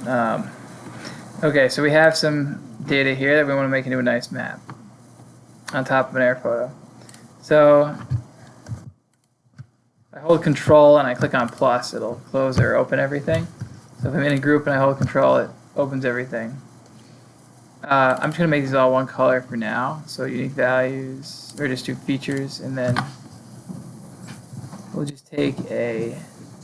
Okay, so we have some data here that we want to make into a nice map on top of an air photo. So if I hold Control and I click on plus, it'll close or open everything. So if I'm in a group and I hold Control, it opens everything. I'm just going to make these all one color for now. So unique values, or just do features, and then we'll just take a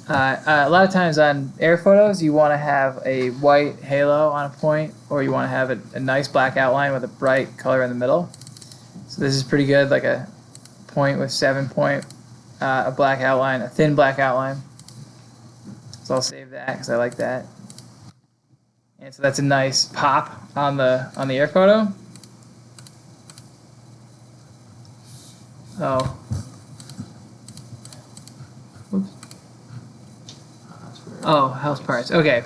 lot of times on air photos, you want to have a white halo on a point, or you want to have a nice black outline with a bright color in the middle. So this is pretty good, like a point with 7 point, a black outline, a thin black outline. So I'll save that because I like that. And so that's a nice pop on the air photo. Oh. Whoops. Oh, house parts. Okay.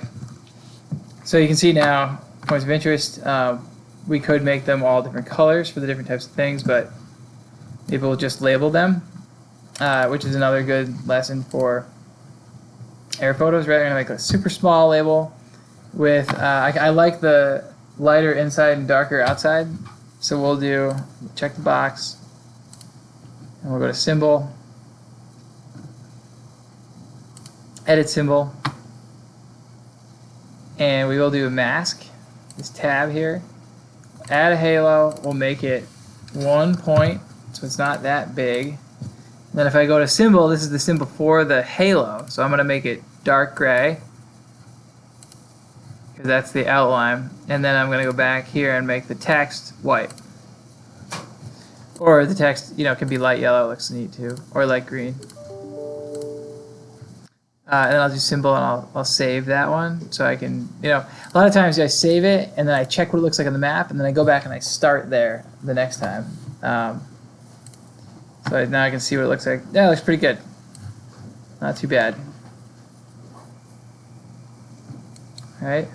So you can see now, points of interest. We could make them all different colors for the different types of things, but maybe we'll just label them, which is another good lesson for air photos. Rather than make a super small label with, I like the lighter inside and darker outside. So we'll do, check the box, and we'll go to symbol, edit symbol, and we will do a mask, this tab here, add a halo, we'll make it 1 point, so it's not that big. And then if I go to symbol, this is the symbol for the halo, so I'm going to make it dark gray, because that's the outline, and then I'm going to go back here and make the text white. Or the text, can be light yellow, looks neat too, or light green. And then I'll do symbol and I'll save that one so I can, a lot of times I save it and then I check what it looks like on the map and then I go back and I start there the next time. So now I can see what it looks like. Yeah, it looks pretty good. Not too bad. All right.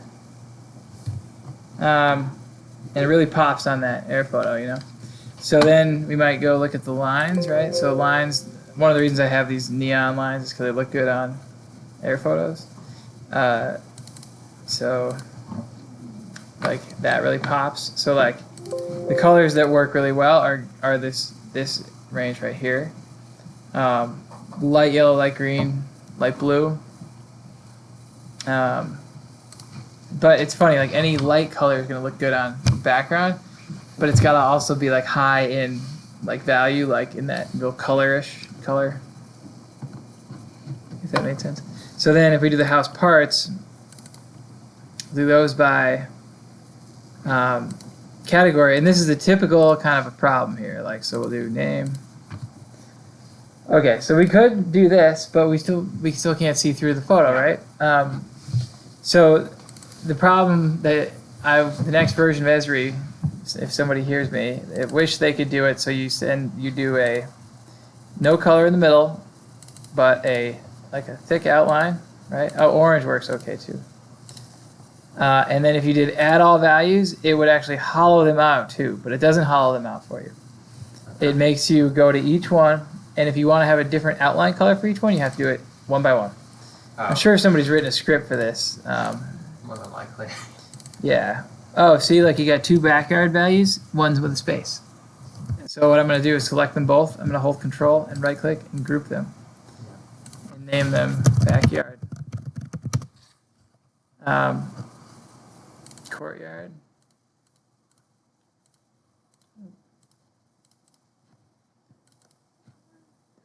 And it really pops on that air photo, So then we might go look at the lines, right? So lines, one of the reasons I have these neon lines is because they look good on air photos. So like that really pops. So like the colors that work really well are this range right here. Light yellow, light green, light blue. But it's funny, like any light color is going to look good on background, but it's got to also be like high in like value, like in that real colorish color, if that makes sense. So then if we do the house parts, do those by category, and this is a typical kind of a problem here, like, so we'll do name. Okay, so we could do this, but we still can't see through the photo, right? So the problem that the next version of Esri, if somebody hears me, I wish they could do it. So you do a no color in the middle, but like a thick outline, right? Oh, orange works okay too. And then if you did add all values, it would actually hollow them out too, but it doesn't hollow them out for you. It makes you go to each one, and if you want to have a different outline color for each one, you have to do it one by one. Oh. I'm sure somebody's written a script for this. More than likely. Yeah. Oh, see, like you got two backyard values, one's with a space. So what I'm going to do is select them both. I'm going to hold Control and right-click and group them. And name them backyard. Courtyard.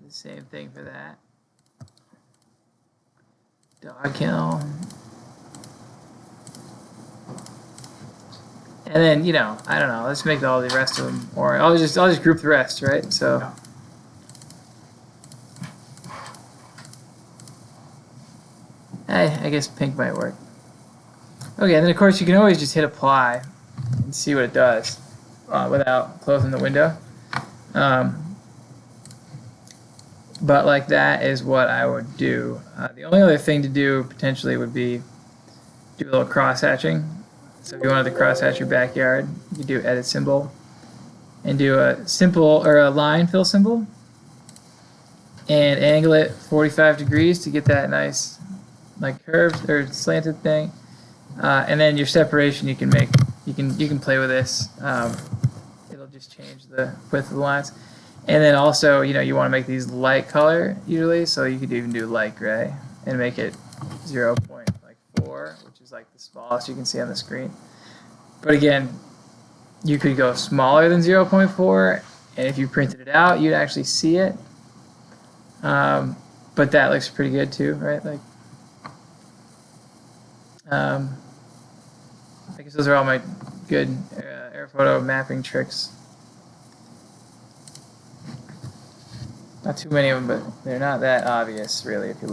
The same thing for that. Dog kennel. And then, I don't know, let's make all the rest of them, or I'll just group the rest, right? So I guess pink might work. Okay, and then of course you can always just hit apply and see what it does without closing the window. But like that is what I would do. The only other thing to do potentially would be do a little cross hatching. So if you wanted to cross hatch your backyard, you could do edit symbol and do a simple or a line fill symbol and angle it 45 degrees to get that nice like curved or slanted thing. And then your separation, you can play with this. It'll just change the width of the lines. And then also, you want to make these light color usually, so you could even do light gray and make it 0.4, which is like the smallest you can see on the screen. But again, you could go smaller than 0.4, and if you printed it out, you'd actually see it. But that looks pretty good too, right? Like, I guess those are all my good AirPhoto mapping tricks. Not too many of them, but they're not that obvious, really, if you look.